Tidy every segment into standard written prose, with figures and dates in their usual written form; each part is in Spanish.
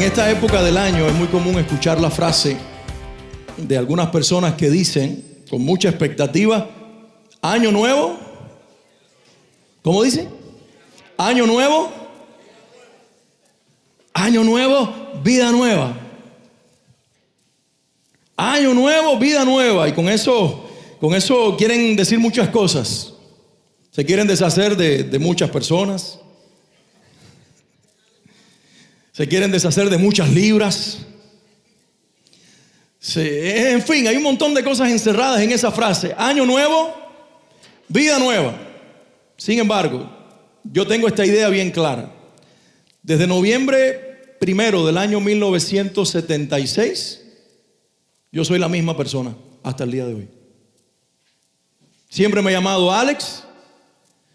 En esta época del año es muy común escuchar la frase de algunas personas que dicen, con mucha expectativa, año nuevo. ¿Cómo dice? Año nuevo. Año nuevo, vida nueva. Año nuevo, vida nueva. Y con eso quieren decir muchas cosas. Se quieren deshacer de muchas personas. Se quieren deshacer de muchas libras. En fin, hay un montón de cosas encerradas en esa frase. Año nuevo, vida nueva. Sin embargo, yo tengo esta idea bien clara. Desde noviembre 1 del año 1976, yo soy la misma persona hasta el día de hoy. Siempre me he llamado Alex.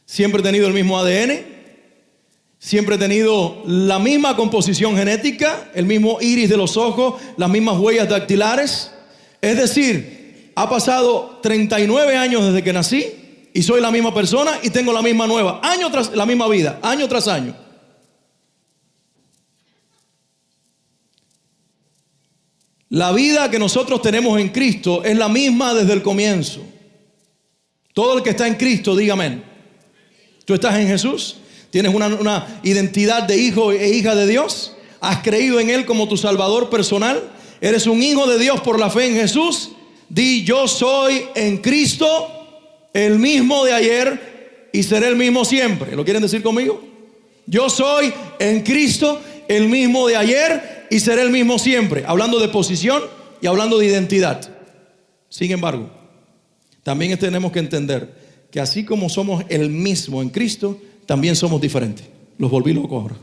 Siempre he tenido el mismo ADN. Siempre he tenido la misma composición genética, el mismo iris de los ojos, las mismas huellas dactilares. Es decir, ha pasado 39 años desde que nací y soy la misma persona y tengo la misma nueva, la misma vida, año tras año. La vida que nosotros tenemos en Cristo es la misma desde el comienzo. Todo el que está en Cristo, diga amén. ¿Tú estás en Jesús? ¿Tienes una identidad de hijo e hija de Dios? ¿Has creído en Él como tu Salvador personal? ¿Eres un hijo de Dios por la fe en Jesús? Di, yo soy en Cristo el mismo de ayer y seré el mismo siempre. ¿Lo quieren decir conmigo? Yo soy en Cristo el mismo de ayer y seré el mismo siempre. Hablando de posición y hablando de identidad. Sin embargo, también tenemos que entender que así como somos el mismo en Cristo, también somos diferentes. Los volví locos ahora.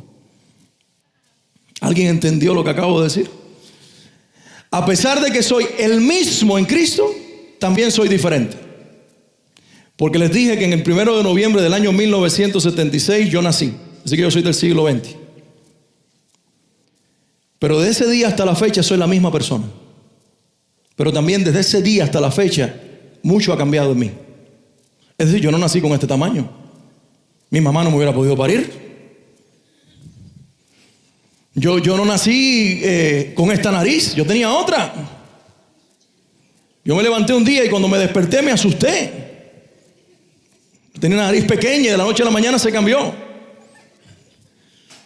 ¿Alguien entendió lo que acabo de decir? A pesar de que soy el mismo en Cristo, también soy diferente. Porque les dije que en el 1 de noviembre del año 1976 yo nací. Así que yo soy del siglo XX. Pero de ese día hasta la fecha soy la misma persona. Pero también desde ese día hasta la fecha mucho ha cambiado en mí. Es decir, yo no nací con este tamaño. Mi mamá no me hubiera podido parir. Yo no nací con esta nariz. Yo tenía otra. Yo me levanté un día y cuando me desperté me asusté. Tenía una nariz pequeña y de la noche a la mañana se cambió.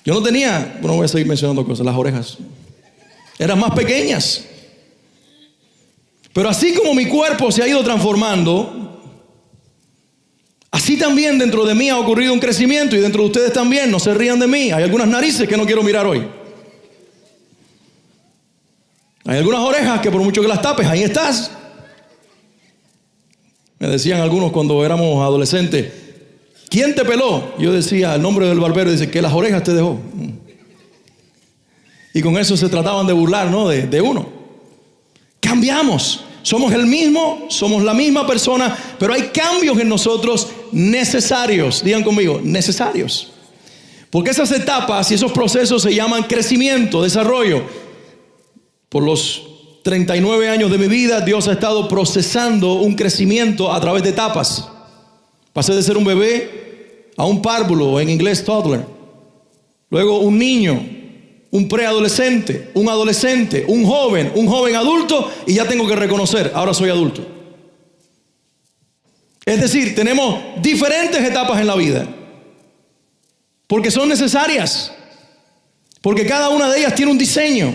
Yo no tenía, bueno, voy a seguir mencionando cosas, las orejas eran más pequeñas. Pero así como mi cuerpo se ha ido transformando, así también dentro de mí ha ocurrido un crecimiento y dentro de ustedes también. No se rían de mí. Hay algunas narices que no quiero mirar hoy. Hay algunas orejas que por mucho que las tapes, ahí estás. Me decían algunos cuando éramos adolescentes, ¿quién te peló? Yo decía el nombre del barbero, dice que las orejas te dejó. Y con eso se trataban de burlar, ¿no? De uno. Cambiamos. Somos el mismo, somos la misma persona, pero hay cambios en nosotros necesarios. Digan conmigo, necesarios. Porque esas etapas y esos procesos se llaman crecimiento, desarrollo. Por los 39 años de mi vida, Dios ha estado procesando un crecimiento a través de etapas. Pasé de ser un bebé a un párvulo, en inglés toddler. Luego un niño, un preadolescente, un adolescente, un joven adulto, y ya tengo que reconocer, ahora soy adulto. Es decir, tenemos diferentes etapas en la vida, porque son necesarias, porque cada una de ellas tiene un diseño,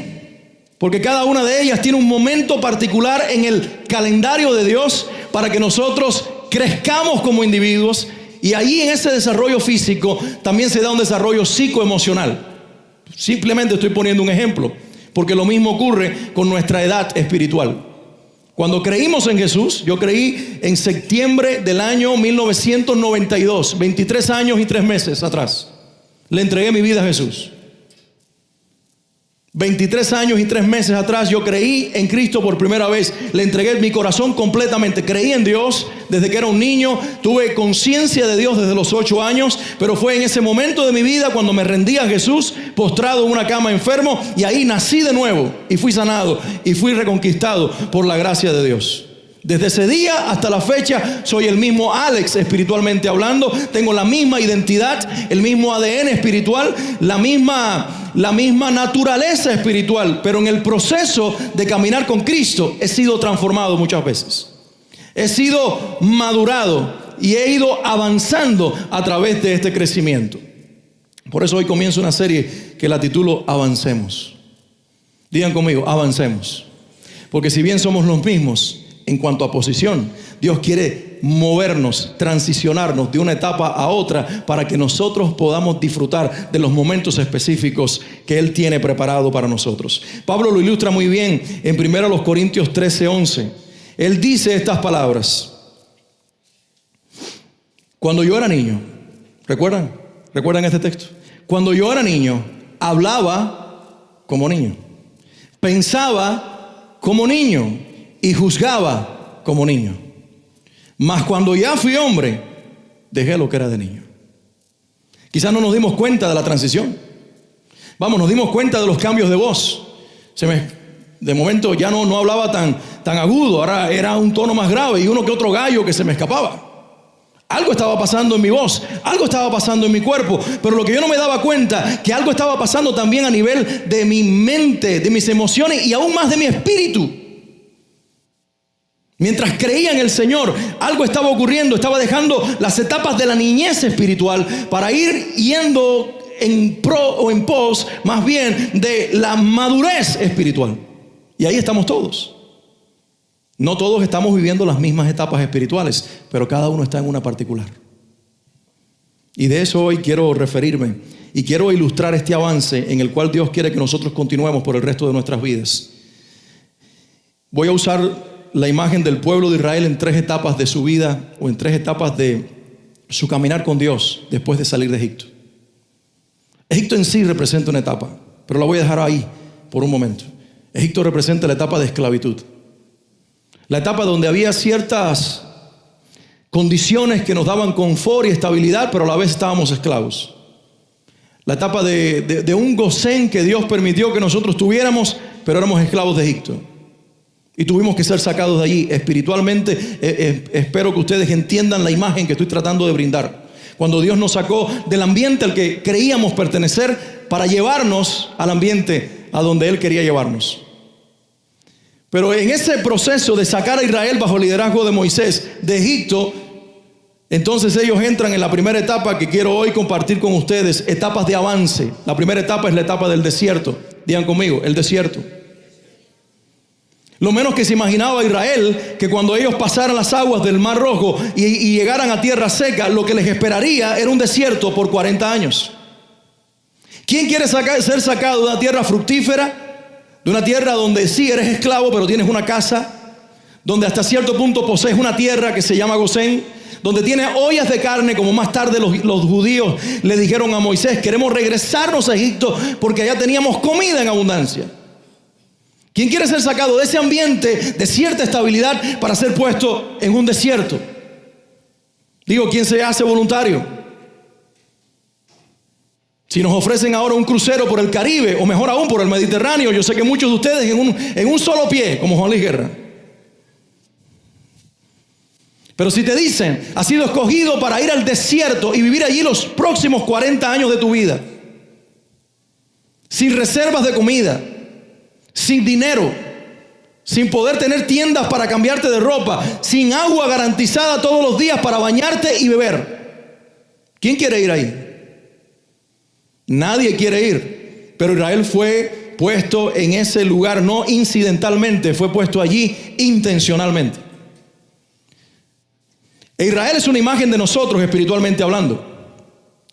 porque cada una de ellas tiene un momento particular en el calendario de Dios para que nosotros crezcamos como individuos, y ahí en ese desarrollo físico también se da un desarrollo psicoemocional. Simplemente estoy poniendo un ejemplo, porque lo mismo ocurre con nuestra edad espiritual. Cuando creímos en Jesús, yo creí en septiembre del año 1992, 23 años y 3 meses atrás. Le entregué mi vida a Jesús. 23 años y 3 meses atrás yo creí en Cristo por primera vez. Le entregué mi corazón completamente. Creí en Dios desde que era un niño. Tuve conciencia de Dios desde los 8 años. Pero fue en ese momento de mi vida cuando me rendí a Jesús, postrado en una cama enfermo. Y ahí nací de nuevo y fui sanado y fui reconquistado por la gracia de Dios. Desde ese día hasta la fecha soy el mismo Alex espiritualmente hablando. Tengo la misma identidad, el mismo ADN espiritual, la misma naturaleza espiritual. Pero en el proceso de caminar con Cristo he sido transformado muchas veces. He sido madurado y he ido avanzando a través de este crecimiento. Por eso hoy comienzo una serie que la titulo Avancemos. Digan conmigo, avancemos. Porque si bien somos los mismos en cuanto a posición, Dios quiere movernos, transicionarnos de una etapa a otra para que nosotros podamos disfrutar de los momentos específicos que Él tiene preparado para nosotros. Pablo lo ilustra muy bien en 1 Corintios 13:11. Él dice estas palabras: cuando yo era niño, ¿recuerdan este texto? Cuando yo era niño, hablaba como niño, pensaba como niño y juzgaba como niño. Mas cuando ya fui hombre, dejé lo que era de niño. Quizás no nos dimos cuenta de la transición. Nos dimos cuenta de los cambios de voz. De momento ya no hablaba tan agudo, ahora era un tono más grave y uno que otro gallo que se me escapaba. Algo estaba pasando en mi voz, algo estaba pasando en mi cuerpo, pero lo que yo no me daba cuenta, que algo estaba pasando también a nivel de mi mente, de mis emociones y aún más de mi espíritu. Mientras creía en el Señor, algo estaba ocurriendo, estaba dejando las etapas de la niñez espiritual para ir yendo en pro o en pos, más bien, de la madurez espiritual. Y ahí estamos todos. No todos estamos viviendo las mismas etapas espirituales, pero cada uno está en una particular. Y de eso hoy quiero referirme y quiero ilustrar este avance en el cual Dios quiere que nosotros continuemos por el resto de nuestras vidas. Voy a usar la imagen del pueblo de Israel en 3 etapas de su vida o en 3 etapas de su caminar con Dios después de salir de Egipto. Egipto en sí representa una etapa, pero la voy a dejar ahí por un momento. Egipto representa la etapa de esclavitud. La etapa donde había ciertas condiciones que nos daban confort y estabilidad, pero a la vez estábamos esclavos. La etapa de un Gosén que Dios permitió que nosotros tuviéramos, pero éramos esclavos de Egipto. Y tuvimos que ser sacados de allí. Espiritualmente, espero que ustedes entiendan la imagen que estoy tratando de brindar. Cuando Dios nos sacó del ambiente al que creíamos pertenecer para llevarnos al ambiente a donde Él quería llevarnos. Pero en ese proceso de sacar a Israel bajo el liderazgo de Moisés de Egipto, entonces ellos entran en la primera etapa que quiero hoy compartir con ustedes, etapas de avance. La primera etapa es la etapa del desierto. Digan conmigo, el desierto. Lo menos que se imaginaba Israel, que cuando ellos pasaran las aguas del Mar Rojo y llegaran a tierra seca, lo que les esperaría era un desierto por 40 años. ¿Quién quiere ser sacado de una tierra fructífera? De una tierra donde sí eres esclavo, pero tienes una casa, donde hasta cierto punto posees una tierra que se llama Gosén, donde tienes ollas de carne, como más tarde los judíos le dijeron a Moisés: queremos regresarnos a Egipto porque allá teníamos comida en abundancia. ¿Quién quiere ser sacado de ese ambiente de cierta estabilidad para ser puesto en un desierto? Digo, ¿quién se hace voluntario? Si nos ofrecen ahora un crucero por el Caribe, o mejor aún por el Mediterráneo, yo sé que muchos de ustedes en un solo pie, como Juan Luis Guerra. Pero si te dicen, has sido escogido para ir al desierto y vivir allí los próximos 40 años de tu vida, sin reservas de comida, sin dinero, sin poder tener tiendas para cambiarte de ropa, sin agua garantizada todos los días para bañarte y beber, ¿quién quiere ir ahí? Nadie quiere ir, pero Israel fue puesto en ese lugar no incidentalmente, fue puesto allí intencionalmente. Israel es una imagen de nosotros espiritualmente hablando,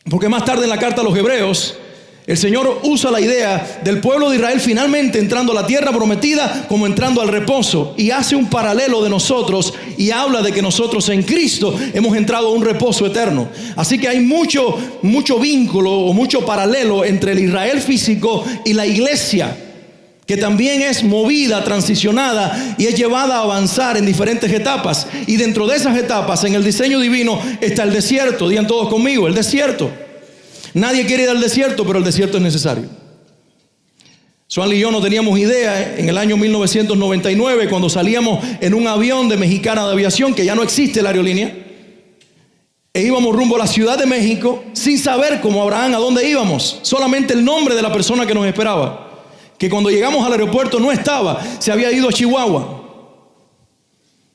porque más tarde en la carta a los Hebreos, el Señor usa la idea del pueblo de Israel finalmente entrando a la tierra prometida como entrando al reposo, y hace un paralelo de nosotros y habla de que nosotros en Cristo hemos entrado a un reposo eterno. Así que hay mucho vínculo o mucho paralelo entre el Israel físico y la iglesia, que también es movida, transicionada y es llevada a avanzar en diferentes etapas. Y dentro de esas etapas, en el diseño divino, está el desierto. Digan todos conmigo, el desierto. Nadie quiere ir al desierto, pero el desierto es necesario. Suanli y yo no teníamos idea en el año 1999 cuando salíamos en un avión de Mexicana de Aviación, que ya no existe la aerolínea, e íbamos rumbo a la Ciudad de México sin saber como Abraham a dónde íbamos, solamente el nombre de la persona que nos esperaba, que cuando llegamos al aeropuerto no estaba, se había ido a Chihuahua.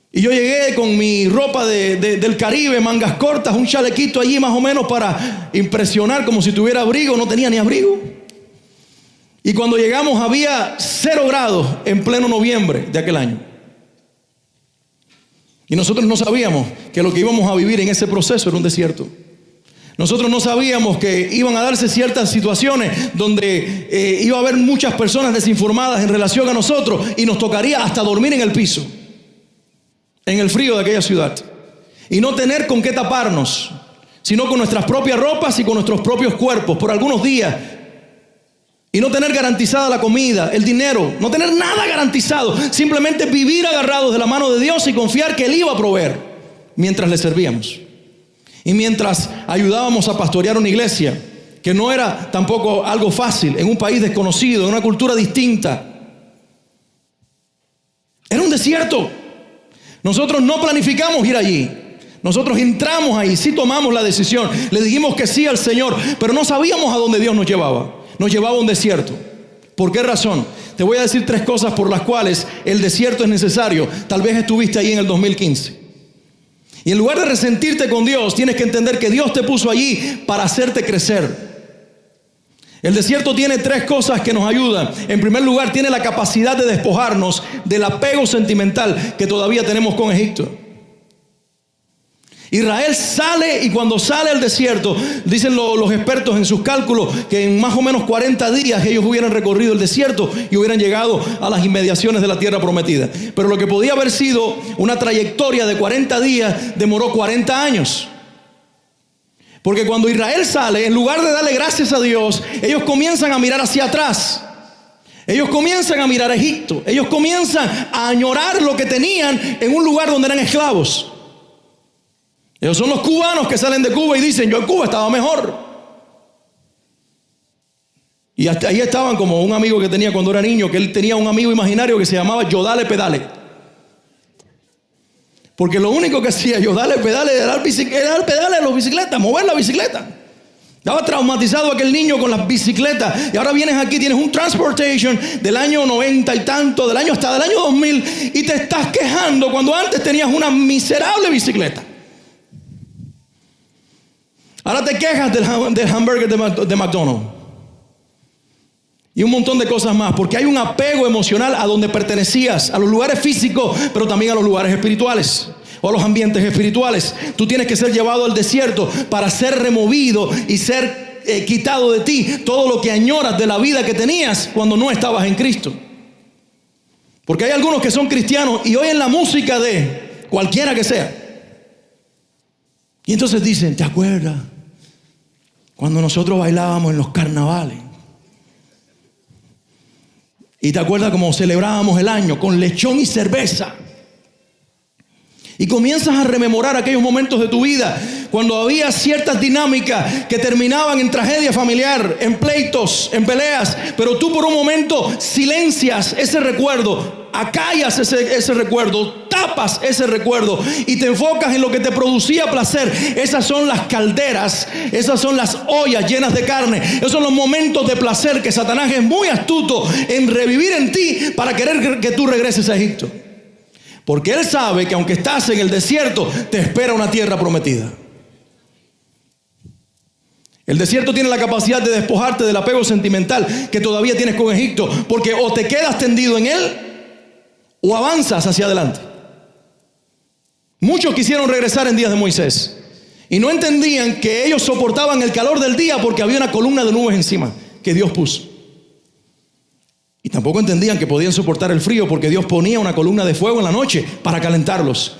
Y yo llegué con mi ropa del Caribe, mangas cortas, un chalequito allí más o menos para impresionar, como si tuviera abrigo. No tenía ni abrigo. Y cuando llegamos había 0 grados en pleno noviembre de aquel año. Y nosotros no sabíamos que lo que íbamos a vivir en ese proceso era un desierto. Nosotros no sabíamos que iban a darse ciertas situaciones donde iba a haber muchas personas desinformadas en relación a nosotros y nos tocaría hasta dormir en el piso, en el frío de aquella ciudad, y no tener con qué taparnos, sino con nuestras propias ropas y con nuestros propios cuerpos por algunos días, y no tener garantizada la comida, el dinero, no tener nada garantizado, simplemente vivir agarrados de la mano de Dios y confiar que Él iba a proveer mientras le servíamos. Y mientras ayudábamos a pastorear una iglesia, que no era tampoco algo fácil, en un país desconocido, en una cultura distinta. Era un desierto. Nosotros no planificamos ir allí. Nosotros entramos ahí, sí tomamos la decisión, le dijimos que sí al Señor, pero no sabíamos a dónde Dios nos llevaba. Nos llevaba a un desierto. ¿Por qué razón? Te voy a decir 3 cosas por las cuales el desierto es necesario. Tal vez estuviste ahí en el 2015. Y en lugar de resentirte con Dios, tienes que entender que Dios te puso allí para hacerte crecer. El desierto tiene 3 cosas que nos ayudan. En primer lugar, tiene la capacidad de despojarnos del apego sentimental que todavía tenemos con Egipto. Israel sale, y cuando sale al desierto, dicen los expertos en sus cálculos que en más o menos 40 días ellos hubieran recorrido el desierto y hubieran llegado a las inmediaciones de la tierra prometida. Pero lo que podía haber sido una trayectoria de 40 días demoró 40 años. Porque cuando Israel sale, en lugar de darle gracias a Dios, ellos comienzan a mirar hacia atrás. Ellos comienzan a mirar a Egipto. Ellos comienzan a añorar lo que tenían en un lugar donde eran esclavos. Ellos son los cubanos que salen de Cuba y dicen: yo en Cuba estaba mejor. Y hasta ahí estaban, como un amigo que tenía cuando era niño, que él tenía un amigo imaginario que se llamaba Yodale Pedale. Porque lo único que hacía Yodale Pedale era dar pedales a las bicicletas, mover la bicicleta. Estaba traumatizado aquel niño con las bicicletas. Y ahora vienes aquí, tienes un Transportation del año 90 y tanto, hasta del año 2000, y te estás quejando cuando antes tenías una miserable bicicleta. Ahora te quejas del hamburger de McDonald's. Y un montón de cosas más. Porque hay un apego emocional a donde pertenecías. A los lugares físicos, pero también a los lugares espirituales. O a los ambientes espirituales. Tú tienes que ser llevado al desierto para ser removido y ser quitado de ti todo lo que añoras de la vida que tenías cuando no estabas en Cristo. Porque hay algunos que son cristianos y oyen la música de cualquiera que sea. Y entonces dicen: ¿te acuerdas cuando nosotros bailábamos en los carnavales? ¿Y te acuerdas cómo celebrábamos el año con lechón y cerveza? Y comienzas a rememorar aquellos momentos de tu vida cuando había ciertas dinámicas que terminaban en tragedia familiar, en pleitos, en peleas, pero tú por un momento silencias ese recuerdo, acallas ese recuerdo, tapas ese recuerdo y te enfocas en lo que te producía placer. Esas son las calderas, esas son las ollas llenas de carne, esos son los momentos de placer que Satanás es muy astuto en revivir en ti para querer que tú regreses a Egipto. Porque él sabe que aunque estás en el desierto, te espera una tierra prometida. El desierto tiene la capacidad de despojarte del apego sentimental que todavía tienes con Egipto, porque o te quedas tendido en él o avanzas hacia adelante. Muchos quisieron regresar en días de Moisés y no entendían que ellos soportaban el calor del día porque había una columna de nubes encima que Dios puso. Y tampoco entendían que podían soportar el frío porque Dios ponía una columna de fuego en la noche para calentarlos.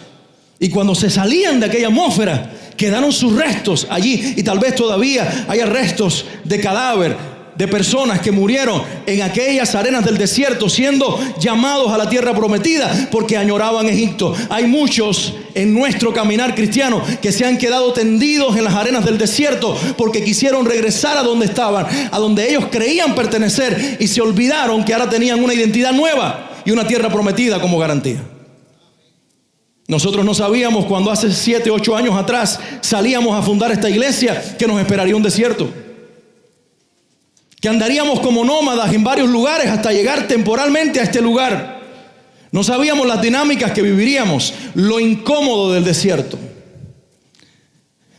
Y cuando se salían de aquella atmósfera, quedaron sus restos allí. Y tal vez todavía haya restos de cadáver de personas que murieron en aquellas arenas del desierto siendo llamados a la tierra prometida porque añoraban Egipto. Hay muchos en nuestro caminar cristiano que se han quedado tendidos en las arenas del desierto porque quisieron regresar a donde estaban, a donde ellos creían pertenecer, y se olvidaron que ahora tenían una identidad nueva y una tierra prometida como garantía. Nosotros no sabíamos cuando hace 7, 8 años atrás salíamos a fundar esta iglesia que nos esperaría un desierto, que andaríamos como nómadas en varios lugares hasta llegar temporalmente a este lugar. No sabíamos las dinámicas que viviríamos, lo incómodo del desierto.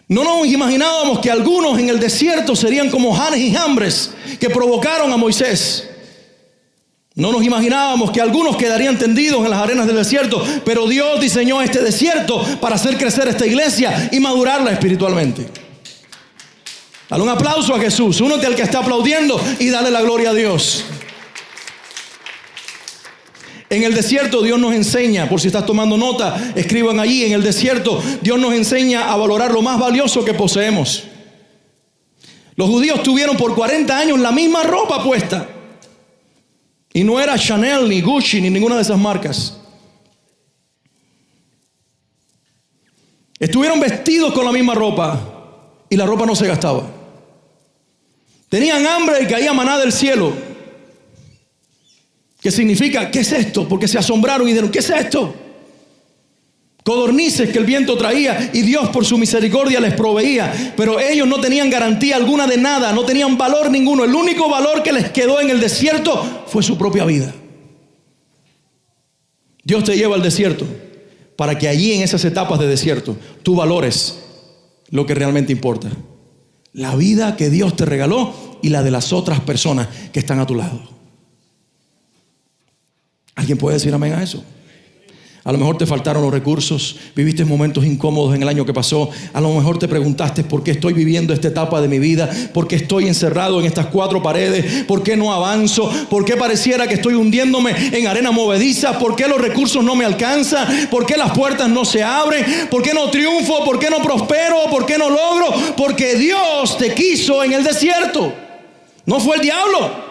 No nos imaginábamos que algunos en el desierto serían como Janes y Jambres que provocaron a Moisés. No nos imaginábamos que algunos quedarían tendidos en las arenas del desierto, pero Dios diseñó este desierto para hacer crecer esta iglesia y madurarla espiritualmente. Dale un aplauso a Jesús, únete al que está aplaudiendo y dale la gloria a Dios. En el desierto Dios nos enseña, por si estás tomando nota, escriban allí, en el desierto Dios nos enseña a valorar lo más valioso que poseemos. Los judíos tuvieron por 40 años la misma ropa puesta. Y no era Chanel, ni Gucci, ni ninguna de esas marcas. Estuvieron vestidos con la misma ropa y la ropa no se gastaba. Tenían hambre y caía maná del cielo. ¿Qué significa? ¿Qué es esto? Porque se asombraron y dijeron, ¿qué es esto? Codornices que el viento traía y Dios por su misericordia les proveía, pero ellos no tenían garantía alguna de nada, no tenían valor ninguno. El único valor que les quedó en el desierto fue su propia vida. Dios te lleva al desierto para que allí, en esas etapas de desierto, tú valores lo que realmente importa: la vida que Dios te regaló y la de las otras personas que están a tu lado. ¿Alguien puede decir amén a eso? A lo mejor te faltaron los recursos, viviste momentos incómodos en el año que pasó. A lo mejor te preguntaste por qué estoy viviendo esta etapa de mi vida, por qué estoy encerrado en estas 4 paredes, por qué no avanzo, por qué pareciera que estoy hundiéndome en arena movediza, por qué los recursos no me alcanzan, por qué las puertas no se abren, por qué no triunfo, por qué no prospero, por qué no logro. Porque Dios te quiso en el desierto, no fue el diablo.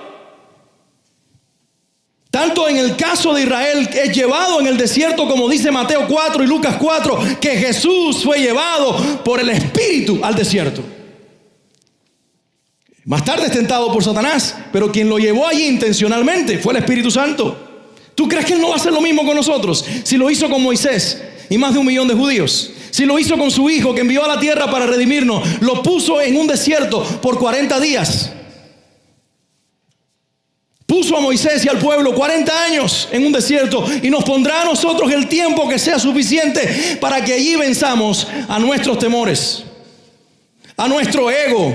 Tanto en el caso de Israel es llevado en el desierto, como dice Mateo 4 y Lucas 4, que Jesús fue llevado por el Espíritu al desierto. Más tarde es tentado por Satanás, pero quien lo llevó allí intencionalmente fue el Espíritu Santo. ¿Tú crees que Él no va a hacer lo mismo con nosotros? Si lo hizo con Moisés y más de 1 millón de judíos, si lo hizo con su Hijo que envió a la tierra para redimirnos, lo puso en un desierto por 40 días. Puso a Moisés y al pueblo 40 años en un desierto y nos pondrá a nosotros el tiempo que sea suficiente para que allí venzamos a nuestros temores, a nuestro ego,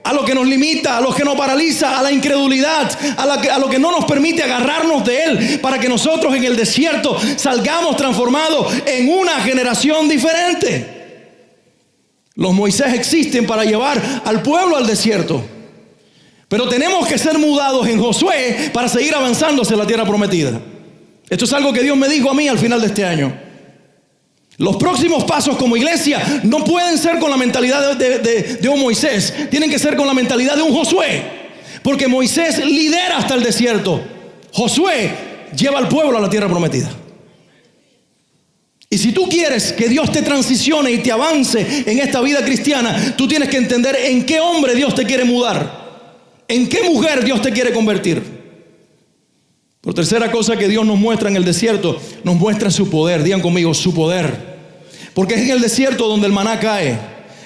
a lo que nos limita, a lo que nos paraliza, a la incredulidad, a lo que no nos permite agarrarnos de Él, para que nosotros en el desierto salgamos transformados en una generación diferente. Los Moisés existen para llevar al pueblo al desierto. Pero tenemos que ser mudados en Josué para seguir avanzando hacia la tierra prometida. Esto es algo que Dios me dijo a mí al final de este año. Los próximos pasos como iglesia no pueden ser con la mentalidad de un Moisés. Tienen que ser con la mentalidad de un Josué. Porque Moisés lidera hasta el desierto. Josué lleva al pueblo a la tierra prometida. Y si tú quieres que Dios te transicione y te avance en esta vida cristiana, tú tienes que entender en qué hombre Dios te quiere mudar. ¿En qué mujer Dios te quiere convertir? Por tercera cosa que Dios nos muestra en el desierto, nos muestra su poder. Digan conmigo, su poder. Porque es en el desierto donde el maná cae.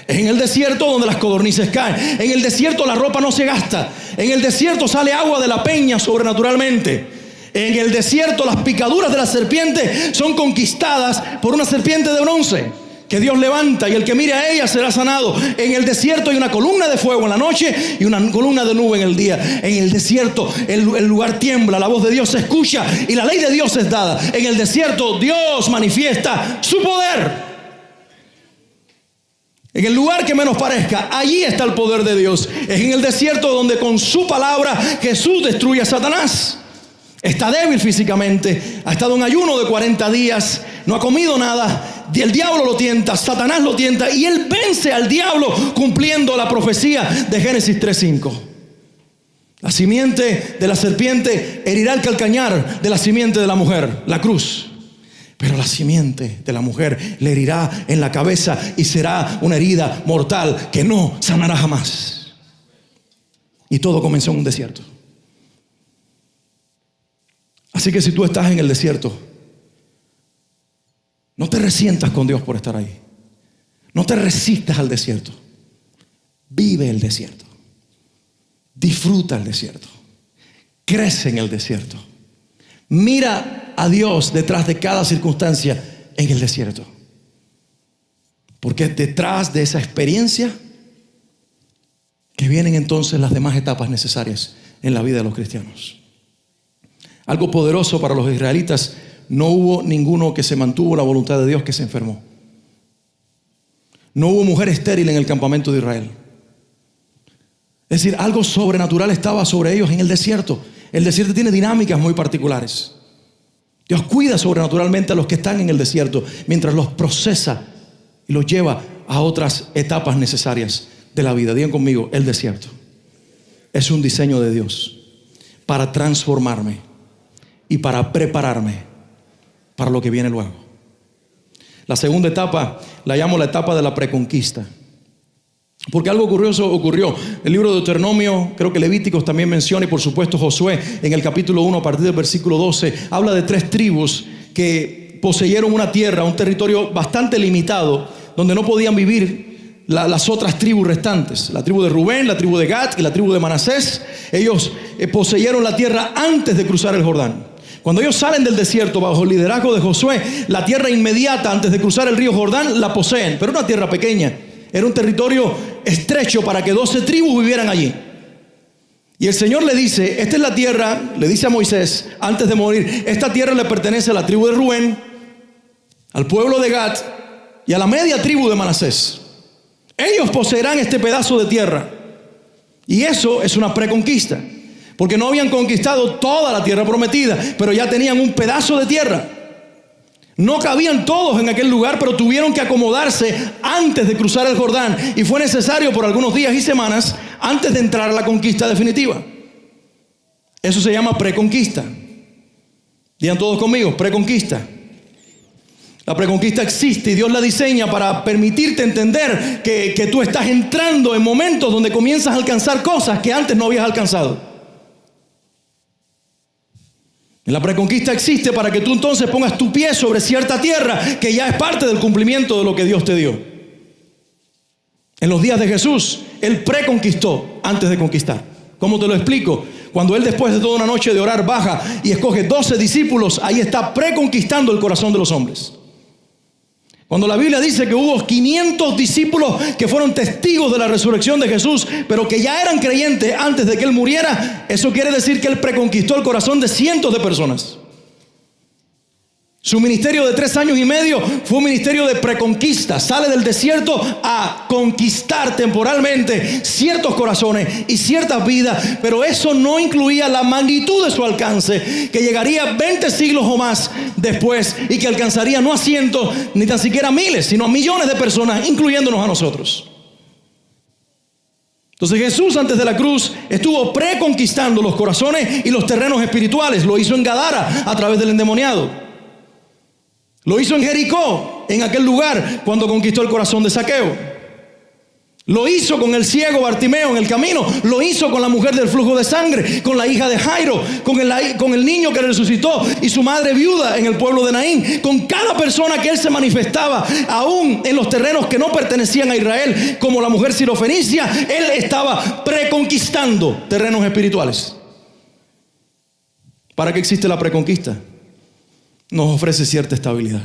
Es en el desierto donde las codornices caen. En el desierto la ropa no se gasta. En el desierto sale agua de la peña sobrenaturalmente. En el desierto las picaduras de la serpiente son conquistadas por una serpiente de bronce que Dios levanta, y el que mire a ella será sanado. En el desierto hay una columna de fuego en la noche y una columna de nube en el día. En el desierto el lugar tiembla, la voz de Dios se escucha y la ley de Dios es dada. En el desierto Dios manifiesta su poder. En el lugar que menos parezca, allí está el poder de Dios. Es en el desierto donde con su palabra Jesús destruye a Satanás. Está débil físicamente, ha estado en ayuno de 40 días, no ha comido nada. El diablo lo tienta, Satanás lo tienta, y él vence al diablo cumpliendo la profecía de Génesis 3:5. La simiente de la serpiente herirá el calcañar de la simiente de la mujer, la cruz. Pero la simiente de la mujer le herirá en la cabeza y será una herida mortal que no sanará jamás. Y todo comenzó en un desierto. Así que si tú estás en el desierto, no te resientas con Dios por estar ahí. No te resistas al desierto. Vive el desierto. Disfruta el desierto. Crece en el desierto. Mira a Dios detrás de cada circunstancia en el desierto. Porque detrás de esa experiencia que vienen entonces las demás etapas necesarias en la vida de los cristianos. Algo poderoso para los israelitas: no hubo ninguno que se mantuvo la voluntad de Dios que se enfermó. No hubo mujer estéril en el campamento de Israel. Es decir, algo sobrenatural estaba sobre ellos en el desierto. El desierto tiene dinámicas muy particulares. Dios cuida sobrenaturalmente a los que están en el desierto mientras los procesa y los lleva a otras etapas necesarias de la vida. Digan conmigo: el desierto es un diseño de Dios para transformarme y para prepararme para lo que viene luego. La segunda etapa la llamo la etapa de la preconquista. Porque algo curioso ocurrió. El libro de Deuteronomio, creo que Levíticos también menciona, y por supuesto Josué en el capítulo 1 a partir del versículo 12 habla de 3 tribus que poseyeron una tierra, un territorio bastante limitado, donde no podían vivir las otras tribus restantes. La tribu de Rubén, la tribu de Gad y la tribu de Manasés. Ellos poseyeron la tierra antes de cruzar el Jordán. Cuando ellos salen del desierto bajo el liderazgo de Josué, la tierra inmediata antes de cruzar el río Jordán la poseen, pero una tierra pequeña. Era un territorio estrecho para que 12 tribus vivieran allí. Y el Señor le dice: esta es la tierra, le dice a Moisés antes de morir, esta tierra le pertenece a la tribu de Rubén, al pueblo de Gad y a la media tribu de Manasés. Ellos poseerán este pedazo de tierra. Y eso es una preconquista, porque no habían conquistado toda la tierra prometida, pero ya tenían un pedazo de tierra. No cabían todos en aquel lugar, pero tuvieron que acomodarse antes de cruzar el Jordán. Y fue necesario por algunos días y semanas antes de entrar a la conquista definitiva. Eso se llama preconquista. Digan todos conmigo: preconquista. La preconquista existe y Dios la diseña para permitirte entender que tú estás entrando en momentos donde comienzas a alcanzar cosas que antes no habías alcanzado. La preconquista existe para que tú entonces pongas tu pie sobre cierta tierra que ya es parte del cumplimiento de lo que Dios te dio. En los días de Jesús, Él preconquistó antes de conquistar. ¿Cómo te lo explico? Cuando Él, después de toda una noche de orar, baja y escoge 12 discípulos, ahí está preconquistando el corazón de los hombres. Cuando la Biblia dice que hubo 500 discípulos que fueron testigos de la resurrección de Jesús, pero que ya eran creyentes antes de que Él muriera, eso quiere decir que Él preconquistó el corazón de cientos de personas. Su ministerio de 3 años y medio fue un ministerio de preconquista. Sale del desierto a conquistar temporalmente ciertos corazones y ciertas vidas, pero eso no incluía la magnitud de su alcance, que llegaría 20 siglos o más después y que alcanzaría no a cientos ni tan siquiera miles, sino a millones de personas, incluyéndonos a nosotros. Entonces Jesús, antes de la cruz, estuvo preconquistando los corazones y los terrenos espirituales. Lo hizo en Gadara a través del endemoniado. Lo hizo en Jericó, en aquel lugar, cuando conquistó el corazón de Zaqueo. Lo hizo con el ciego Bartimeo en el camino. Lo hizo con la mujer del flujo de sangre, con la hija de Jairo, con el niño que resucitó y su madre viuda en el pueblo de Naín. Con cada persona que Él se manifestaba, aún en los terrenos que no pertenecían a Israel, como la mujer sirofenicia, Él estaba preconquistando terrenos espirituales. ¿Para qué existe la preconquista? Nos ofrece cierta estabilidad.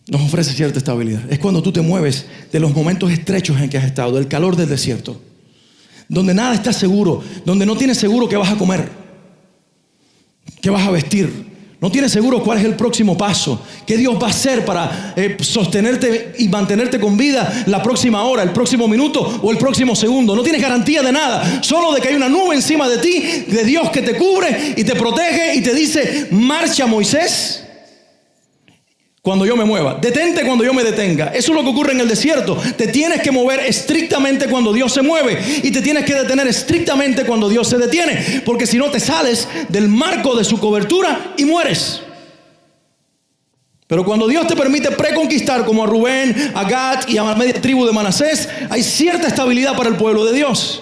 Nos ofrece cierta estabilidad. Es cuando tú te mueves de los momentos estrechos en que has estado, del calor del desierto, donde nada está seguro, donde no tienes seguro qué vas a comer, qué vas a vestir, no tienes seguro cuál es el próximo paso, qué Dios va a hacer para sostenerte y mantenerte con vida la próxima hora, el próximo minuto o el próximo segundo. No tienes garantía de nada, solo de que hay una nube encima de ti, de Dios que te cubre y te protege y te dice: marcha, Moisés, cuando yo me mueva. Detente cuando yo me detenga. Eso es lo que ocurre en el desierto. Te tienes que mover estrictamente cuando Dios se mueve. Y te tienes que detener estrictamente cuando Dios se detiene. Porque si no te sales del marco de su cobertura y mueres. Pero cuando Dios te permite preconquistar, como a Rubén, a Gad y a la media tribu de Manasés, hay cierta estabilidad para el pueblo de Dios.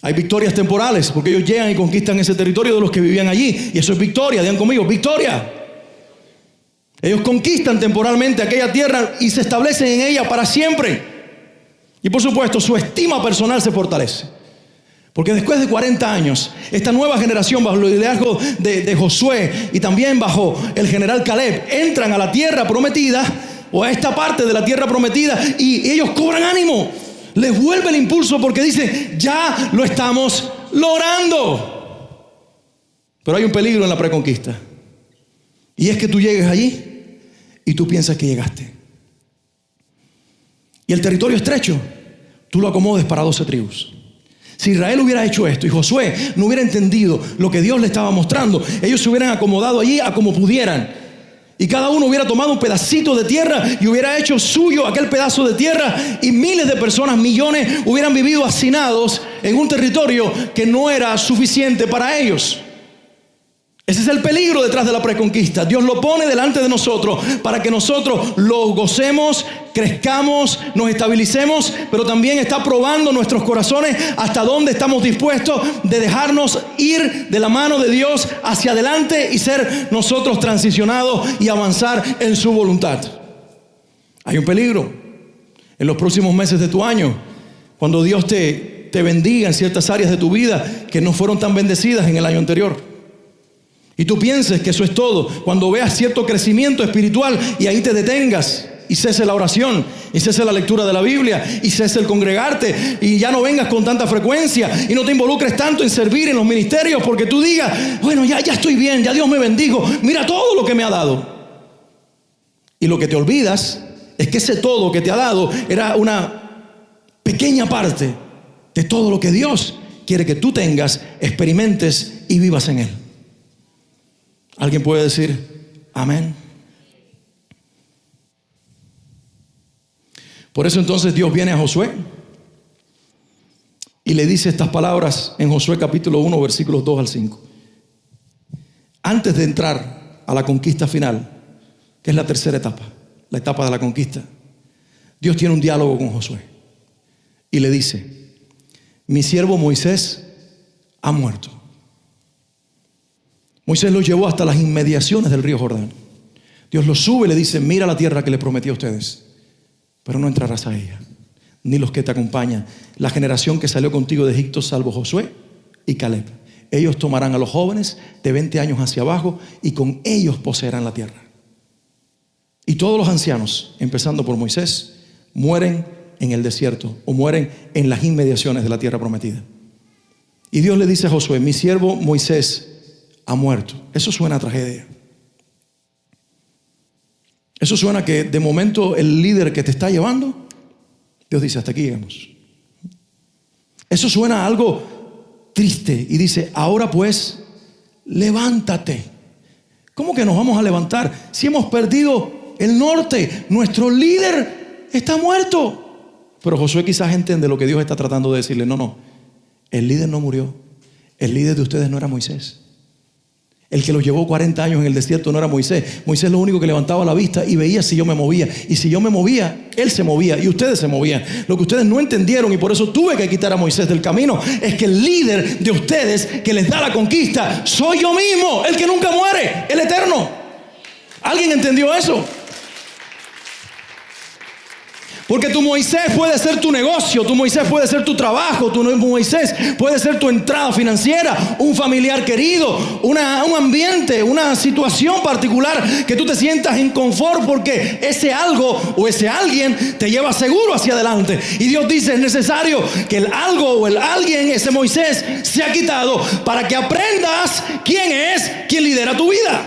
Hay victorias temporales, porque ellos llegan y conquistan ese territorio de los que vivían allí. Y eso es victoria, digan conmigo, victoria. Ellos conquistan temporalmente aquella tierra y se establecen en ella para siempre. Y por supuesto, su estima personal se fortalece. Porque después de 40 años, esta nueva generación, bajo el liderazgo de Josué y también bajo el general Caleb, entran a la tierra prometida, o a esta parte de la tierra prometida, y ellos cobran ánimo. Les vuelve el impulso porque dicen, ya lo estamos logrando. Pero hay un peligro en la preconquista. Y es que tú llegues allí y tú piensas que llegaste. Y el territorio estrecho, tú lo acomodes para 12 tribus. Si Israel hubiera hecho esto y Josué no hubiera entendido lo que Dios le estaba mostrando, ellos se hubieran acomodado allí a como pudieran. Y cada uno hubiera tomado un pedacito de tierra y hubiera hecho suyo aquel pedazo de tierra, y miles de personas, millones, hubieran vivido hacinados en un territorio que no era suficiente para ellos. Ese es el peligro detrás de la preconquista. Dios lo pone delante de nosotros para que nosotros lo gocemos, crezcamos, nos estabilicemos, pero también está probando nuestros corazones hasta dónde estamos dispuestos de dejarnos ir de la mano de Dios hacia adelante y ser nosotros transicionados y avanzar en su voluntad. Hay un peligro en los próximos meses de tu año, cuando Dios te bendiga en ciertas áreas de tu vida que no fueron tan bendecidas en el año anterior. Y tú pienses que eso es todo. Cuando veas cierto crecimiento espiritual y ahí te detengas y cese la oración, y cese la lectura de la Biblia, y cese el congregarte, y ya no vengas con tanta frecuencia y no te involucres tanto en servir en los ministerios, porque tú digas, bueno, ya estoy bien, ya Dios me bendijo, mira todo lo que me ha dado. Y lo que te olvidas es que ese todo que te ha dado era una pequeña parte de todo lo que Dios quiere que tú tengas, experimentes y vivas en Él. ¿Alguien puede decir amén? Por eso entonces Dios viene a Josué y le dice estas palabras en Josué capítulo 1, versículos 2 al 5. Antes de entrar a la conquista final, que es la tercera etapa, la etapa de la conquista, Dios tiene un diálogo con Josué y le dice, mi siervo Moisés ha muerto. Moisés los llevó hasta las inmediaciones del río Jordán. Dios los sube y le dice, mira la tierra que le prometí a ustedes, pero no entrarás a ella, ni los que te acompañan, la generación que salió contigo de Egipto, salvo Josué y Caleb. Ellos tomarán a los jóvenes de 20 años hacia abajo y con ellos poseerán la tierra. Y todos los ancianos, empezando por Moisés, mueren en el desierto o mueren en las inmediaciones de la tierra prometida. Y Dios le dice a Josué, mi siervo Moisés ha muerto. Eso suena a tragedia. Eso suena que de momento el líder que te está llevando, Dios dice, hasta aquí llegamos. Eso suena a algo triste y dice, ahora pues, levántate. ¿Cómo que nos vamos a levantar si hemos perdido el norte? Nuestro líder está muerto. Pero Josué quizás entiende lo que Dios está tratando de decirle. No, el líder no murió. El líder de ustedes no era Moisés. El que los llevó 40 años en el desierto no era Moisés. Moisés lo único que levantaba la vista y veía si yo me movía. Y si yo me movía, él se movía y ustedes se movían. Lo que ustedes no entendieron, y por eso tuve que quitar a Moisés del camino, es que el líder de ustedes que les da la conquista soy yo mismo, el que nunca muere, el eterno. ¿Alguien entendió eso? Porque tu Moisés puede ser tu negocio, tu Moisés puede ser tu trabajo, tu Moisés puede ser tu entrada financiera, un familiar querido, un ambiente, una situación particular que tú te sientas en confort porque ese algo o ese alguien te lleva seguro hacia adelante. Y Dios dice, es necesario que el algo o el alguien, ese Moisés, sea quitado para que aprendas quién es quien lidera tu vida.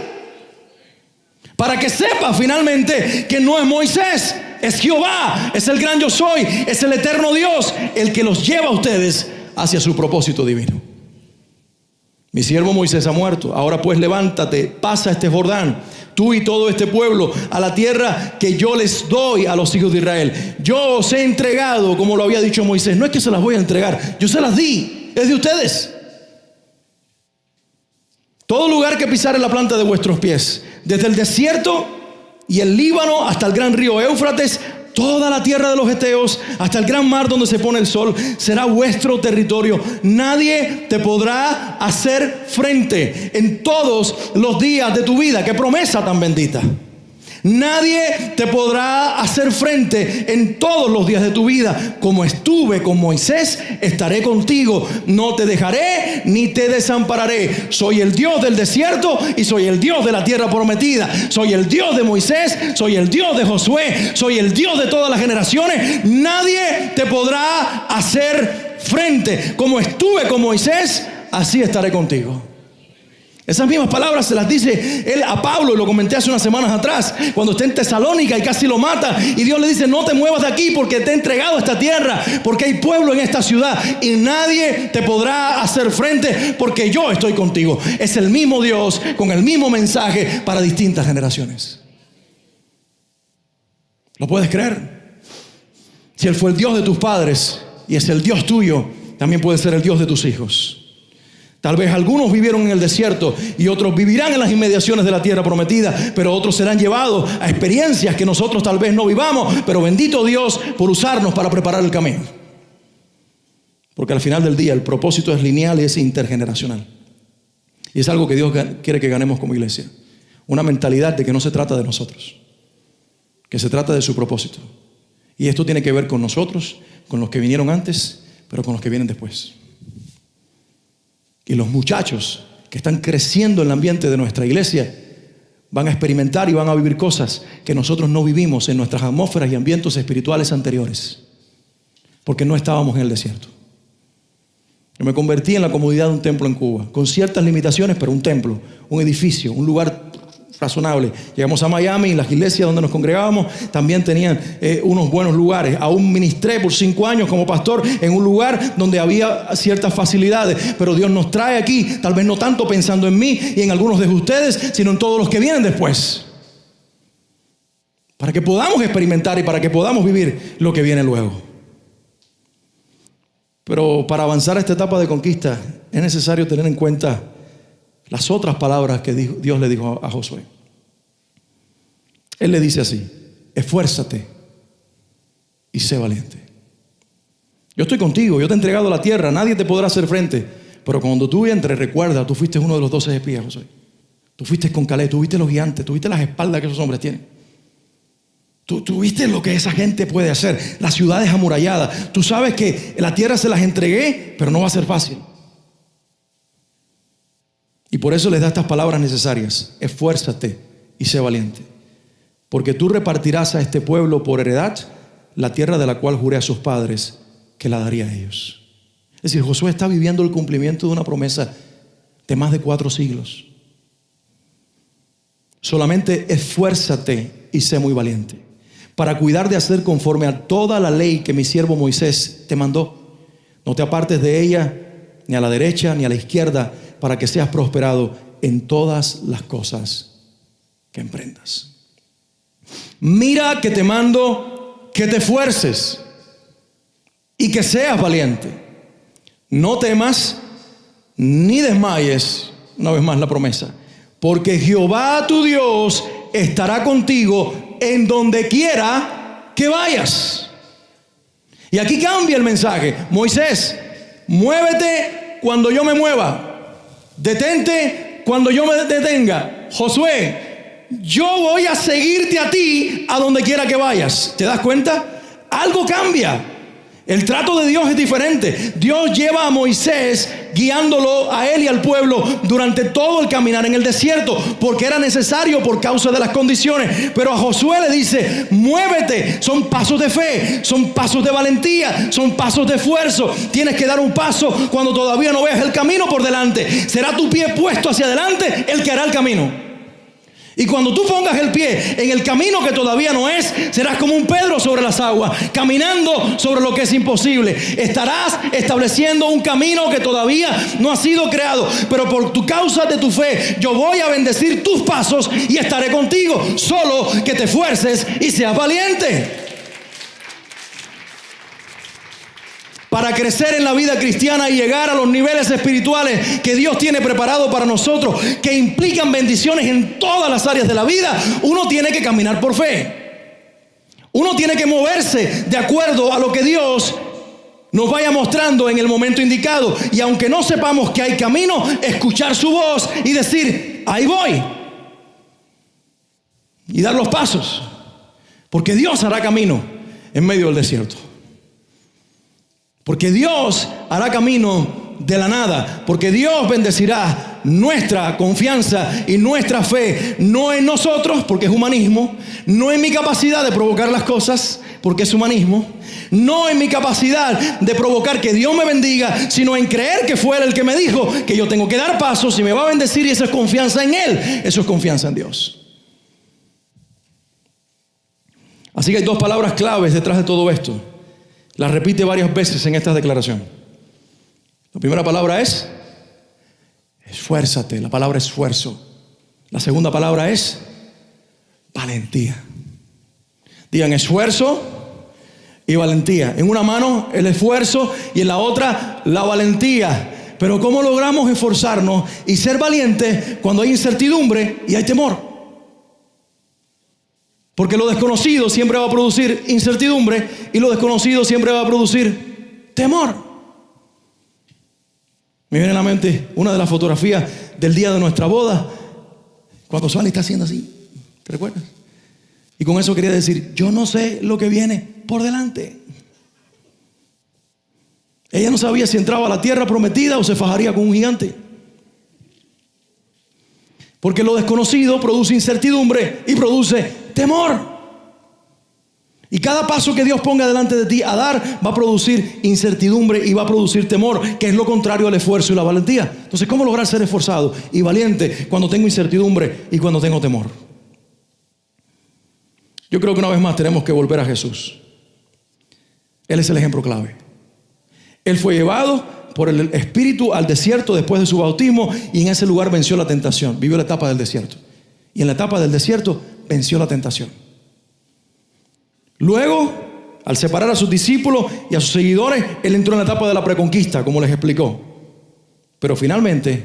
Para que sepas finalmente que no es Moisés, es Jehová, es el gran yo soy, es el eterno Dios, el que los lleva a ustedes hacia su propósito divino. Mi siervo Moisés ha muerto. Ahora pues levántate, pasa este Jordán, tú y todo este pueblo, a la tierra que yo les doy a los hijos de Israel. Yo os he entregado, como lo había dicho Moisés. No es que se las voy a entregar, yo se las di, es de ustedes. Todo lugar que pisare la planta de vuestros pies, desde el desierto y el Líbano hasta el gran río Éufrates, toda la tierra de los heteos, hasta el gran mar donde se pone el sol, será vuestro territorio. Nadie te podrá hacer frente en todos los días de tu vida. ¡Qué promesa tan bendita! Nadie te podrá hacer frente en todos los días de tu vida. Como estuve con Moisés, estaré contigo. No te dejaré ni te desampararé. Soy el Dios del desierto y soy el Dios de la tierra prometida. Soy el Dios de Moisés, soy el Dios de Josué, soy el Dios de todas las generaciones. Nadie te podrá hacer frente. Como estuve con Moisés, así estaré contigo. Esas mismas palabras se las dice él a Pablo, lo comenté hace unas semanas atrás, cuando está en Tesalónica y casi lo mata, y Dios le dice: no te muevas de aquí porque te he entregado esta tierra, porque hay pueblo en esta ciudad y nadie te podrá hacer frente porque yo estoy contigo. Es el mismo Dios con el mismo mensaje para distintas generaciones. ¿Lo puedes creer? Si Él fue el Dios de tus padres y es el Dios tuyo, también puede ser el Dios de tus hijos. Tal vez algunos vivieron en el desierto y otros vivirán en las inmediaciones de la tierra prometida, pero otros serán llevados a experiencias que nosotros tal vez no vivamos, pero bendito Dios por usarnos para preparar el camino. Porque al final del día el propósito es lineal y es intergeneracional. Y es algo que Dios quiere que ganemos como iglesia. Una mentalidad de que no se trata de nosotros, que se trata de su propósito. Y esto tiene que ver con nosotros, con los que vinieron antes, pero con los que vienen después. Y los muchachos que están creciendo en el ambiente de nuestra iglesia van a experimentar y van a vivir cosas que nosotros no vivimos en nuestras atmósferas y ambientes espirituales anteriores, porque no estábamos en el desierto. Yo me convertí en la comodidad de un templo en Cuba, con ciertas limitaciones, pero un templo, un edificio, un lugar razonable. Llegamos a Miami y las iglesias donde nos congregábamos también tenían unos buenos lugares. Aún ministré por 5 años como pastor en un lugar donde había ciertas facilidades, pero Dios nos trae aquí, tal vez no tanto pensando en mí y en algunos de ustedes, sino en todos los que vienen después, para que podamos experimentar y para que podamos vivir lo que viene luego. Pero para avanzar a esta etapa de conquista es necesario tener en cuenta las otras palabras que Dios le dijo a Josué. Él le dice así: esfuérzate y sé valiente. Yo estoy contigo, yo te he entregado la tierra, nadie te podrá hacer frente. Pero cuando tú entres, recuerda, tú fuiste uno de los 12 espías, Josué. Tú fuiste con Caleb, tú viste los gigantes, tú viste las espaldas que esos hombres tienen. Tú viste lo que esa gente puede hacer, las ciudades amuralladas. Tú sabes que la tierra se las entregué, pero no va a ser fácil. Y por eso les da estas palabras necesarias: esfuérzate y sé valiente, porque tú repartirás a este pueblo por heredad la tierra de la cual juré a sus padres que la daría a ellos. Es decir, Josué está viviendo el cumplimiento de una promesa de más de 4 siglos. Solamente esfuérzate y sé muy valiente para cuidar de hacer conforme a toda la ley que mi siervo Moisés te mandó. No te apartes de ella ni a la derecha ni a la izquierda, para que seas prosperado en todas las cosas que emprendas. Mira que te mando que te esfuerces y que seas valiente. No temas ni desmayes. Una vez más la promesa: porque Jehová tu Dios estará contigo en donde quiera que vayas. Y aquí cambia el mensaje. Moisés, muévete cuando yo me mueva. Detente cuando yo me detenga. Josué, yo voy a seguirte a ti a donde quiera que vayas. ¿Te das cuenta? Algo cambia. El trato de Dios es diferente. Dios lleva a Moisés guiándolo a él y al pueblo durante todo el caminar en el desierto, porque era necesario por causa de las condiciones. Pero a Josué le dice: muévete. Son pasos de fe, son pasos de valentía, son pasos de esfuerzo. Tienes que dar un paso cuando todavía no veas el camino por delante. Será tu pie puesto hacia adelante el que hará el camino. Y cuando tú pongas el pie en el camino que todavía no es, serás como un Pedro sobre las aguas, caminando sobre lo que es imposible. Estarás estableciendo un camino que todavía no ha sido creado. Pero por tu causa de tu fe, yo voy a bendecir tus pasos y estaré contigo. Solo que te esfuerces y seas valiente. Para crecer en la vida cristiana y llegar a los niveles espirituales que Dios tiene preparado para nosotros, que implican bendiciones en todas las áreas de la vida, uno tiene que caminar por fe. Uno tiene que moverse de acuerdo a lo que Dios nos vaya mostrando en el momento indicado. Y aunque no sepamos que hay camino, escuchar su voz y decir, ahí voy. Y dar los pasos. Porque Dios hará camino en medio del desierto. Porque Dios hará camino de la nada. Porque Dios bendecirá nuestra confianza y nuestra fe. No en nosotros, porque es humanismo. No en mi capacidad de provocar las cosas, porque es humanismo. No en mi capacidad de provocar que Dios me bendiga, sino en creer que fue Él el que me dijo que yo tengo que dar pasos y me va a bendecir, y eso es confianza en Él. Eso es confianza en Dios. Así que hay dos palabras claves detrás de todo esto. Las repite varias veces en esta declaración. La primera palabra es esfuérzate. La palabra esfuerzo. La segunda palabra es valentía. Digan esfuerzo y valentía. En una mano el esfuerzo y en la otra la valentía. Pero ¿cómo logramos esforzarnos y ser valientes cuando hay incertidumbre y hay temor? Porque lo desconocido siempre va a producir incertidumbre y lo desconocido siempre va a producir temor. Me viene a la mente una de las fotografías del día de nuestra boda, cuando Suani está haciendo así. ¿Te recuerdas? Y con eso quería decir, yo no sé lo que viene por delante. Ella no sabía si entraba a la tierra prometida o se fajaría con un gigante. Porque lo desconocido produce incertidumbre y produce temor. Y cada paso que Dios ponga delante de ti a dar va a producir incertidumbre y va a producir temor, que es lo contrario al esfuerzo y la valentía. Entonces, ¿cómo lograr ser esforzado y valiente cuando tengo incertidumbre y cuando tengo temor? Yo creo que una vez más tenemos que volver a Jesús. Él es el ejemplo clave. Él fue llevado por el Espíritu al desierto después de su bautismo, y en ese lugar venció la tentación. Vivió la etapa del desierto. Y en la etapa del desierto venció la tentación. Luego, al separar a sus discípulos y a sus seguidores, Él entró en la etapa de la preconquista, como les explicó. Pero finalmente,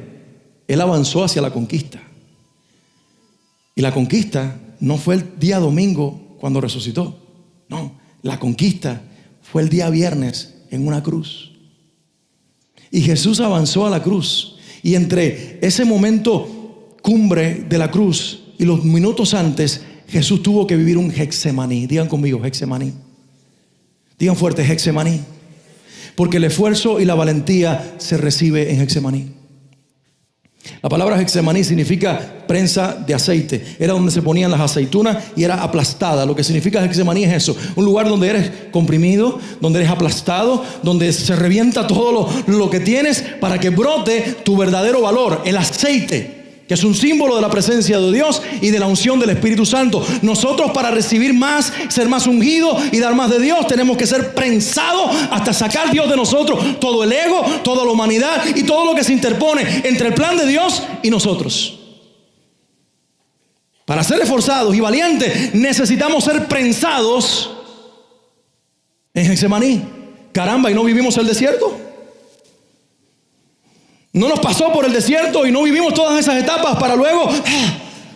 Él avanzó hacia la conquista. Y la conquista no fue el día domingo cuando resucitó. No, la conquista fue el día viernes en una cruz. Y Jesús avanzó a la cruz. Y entre ese momento cumbre de la cruz y los minutos antes, Jesús tuvo que vivir un Getsemaní. Digan conmigo, Getsemaní. Digan fuerte, Getsemaní. Porque el esfuerzo y la valentía se recibe en Getsemaní. La palabra Getsemaní significa prensa de aceite. Era donde se ponían las aceitunas y era aplastada. Lo que significa Getsemaní es eso: un lugar donde eres comprimido, donde eres aplastado, donde se revienta todo lo que tienes para que brote tu verdadero valor, el aceite, que es un símbolo de la presencia de Dios y de la unción del Espíritu Santo. Nosotros, para recibir más, ser más ungidos y dar más de Dios, tenemos que ser prensados hasta sacar Dios de nosotros todo el ego, toda la humanidad y todo lo que se interpone entre el plan de Dios y nosotros. Para ser esforzados y valientes necesitamos ser prensados en Getsemaní. Caramba, ¿y no vivimos el desierto? No nos pasó por el desierto y no vivimos todas esas etapas para luego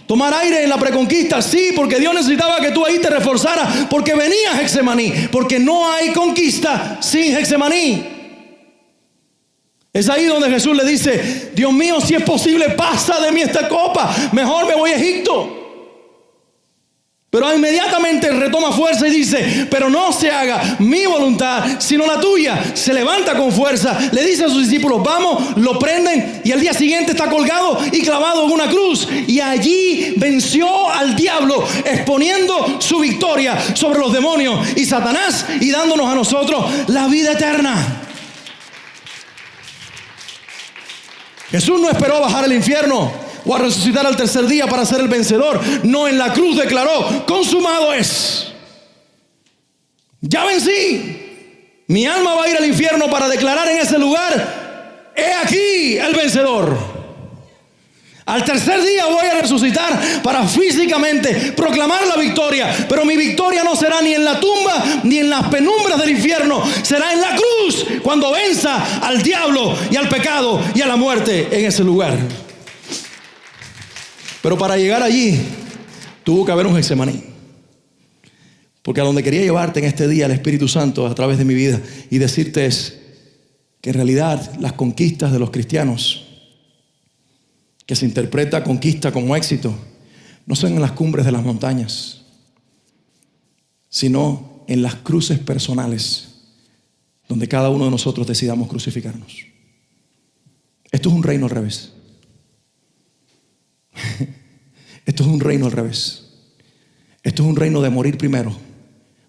tomar aire en la preconquista. Sí, porque Dios necesitaba que tú ahí te reforzaras, porque venía Getsemaní, porque no hay conquista sin Getsemaní. Es ahí donde Jesús le dice: Dios mío, si es posible, pasa de mí esta copa, mejor me voy a Egipto. Pero inmediatamente retoma fuerza y dice: pero no se haga mi voluntad, sino la tuya. Se levanta con fuerza, le dice a sus discípulos: vamos, lo prenden, y al día siguiente está colgado y clavado en una cruz. Y allí venció al diablo, exponiendo su victoria sobre los demonios y Satanás, y dándonos a nosotros la vida eterna. Jesús no esperó bajar al infierno o a resucitar al tercer día para ser el vencedor. No, en la cruz declaró: consumado es. Ya vencí. Mi alma va a ir al infierno para declarar en ese lugar: he aquí el vencedor. Al tercer día voy a resucitar para físicamente proclamar la victoria. Pero mi victoria no será ni en la tumba ni en las penumbras del infierno. Será en la cruz, cuando venza al diablo y al pecado y a la muerte en ese lugar. Pero para llegar allí tuvo que haber un Getsemaní. Porque a donde quería llevarte en este día el Espíritu Santo a través de mi vida y decirte es que en realidad las conquistas de los cristianos, que se interpreta conquista como éxito, no son en las cumbres de las montañas, sino en las cruces personales, donde cada uno de nosotros decidamos crucificarnos. Esto es un reino al revés. Esto es un reino al revés. Esto es un reino de morir primero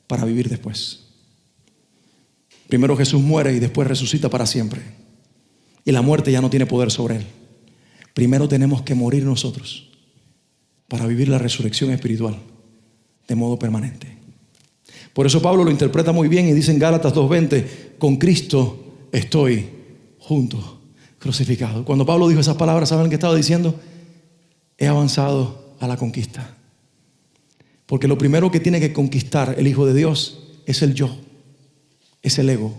para vivir después. Primero Jesús muere y después resucita para siempre. Y la muerte ya no tiene poder sobre él. Primero tenemos que morir nosotros para vivir la resurrección espiritual de modo permanente. Por eso Pablo lo interpreta muy bien y dice en Gálatas 2:20: con Cristo estoy junto, crucificado. Cuando Pablo dijo esas palabras, ¿saben qué estaba diciendo? He avanzado a la conquista. Porque lo primero que tiene que conquistar el Hijo de Dios es el yo, es el ego.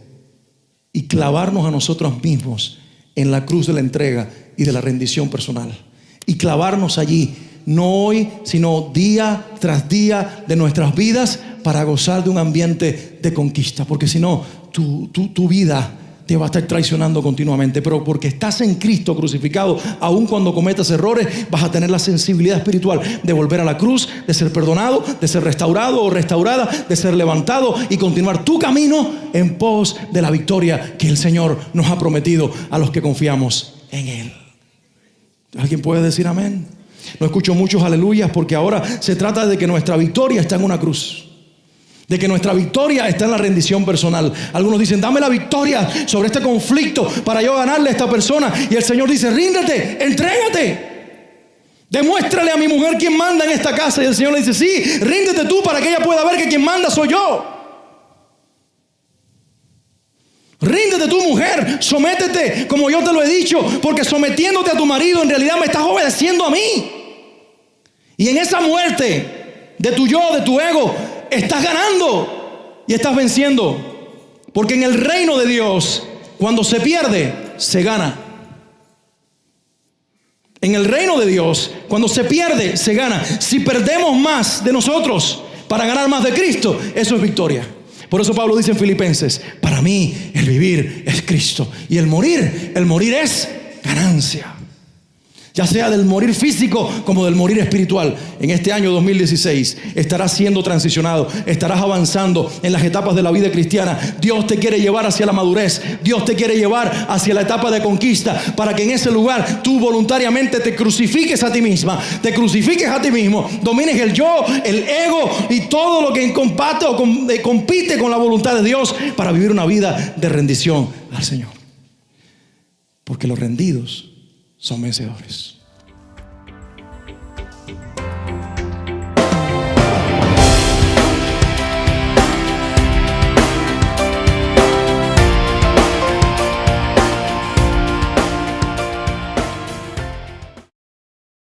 Y clavarnos a nosotros mismos en la cruz de la entrega y de la rendición personal. Y clavarnos allí, no hoy, sino día tras día de nuestras vidas, para gozar de un ambiente de conquista. Porque si no, tu vida te va a estar traicionando continuamente. Pero porque estás en Cristo crucificado, aun cuando cometas errores, vas a tener la sensibilidad espiritual de volver a la cruz, de ser perdonado, de ser restaurado o restaurada, de ser levantado y continuar tu camino en pos de la victoria que el Señor nos ha prometido a los que confiamos en Él. ¿Alguien puede decir amén? No escucho muchos aleluyas, porque ahora se trata de que nuestra victoria está en una cruz. De que nuestra victoria está en la rendición personal. Algunos dicen: dame la victoria sobre este conflicto para yo ganarle a esta persona. Y el Señor dice: ríndete, entrégate. Demuéstrale a mi mujer quién manda en esta casa. Y el Señor le dice: sí, ríndete tú para que ella pueda ver que quien manda soy yo. Ríndete tú, mujer, sométete como yo te lo he dicho, porque sometiéndote a tu marido en realidad me estás obedeciendo a mí. Y en esa muerte de tu yo, de tu ego, estás ganando y estás venciendo. Porque en el reino de Dios, cuando se pierde, se gana. En el reino de Dios, cuando se pierde, se gana. Si perdemos más de nosotros para ganar más de Cristo, eso es victoria. Por eso Pablo dice en Filipenses: para mí el vivir es Cristo y el morir es ganancia. Ya sea del morir físico como del morir espiritual. En este año 2016 estarás siendo transicionado, estarás avanzando en las etapas de la vida cristiana. Dios te quiere llevar hacia la madurez. Dios te quiere llevar hacia la etapa de conquista, para que en ese lugar tú voluntariamente te crucifiques a ti misma, te crucifiques a ti mismo, domines el yo, el ego y todo lo que comparte o compite con la voluntad de Dios, para vivir una vida de rendición al Señor. Porque los rendidos son vencedores.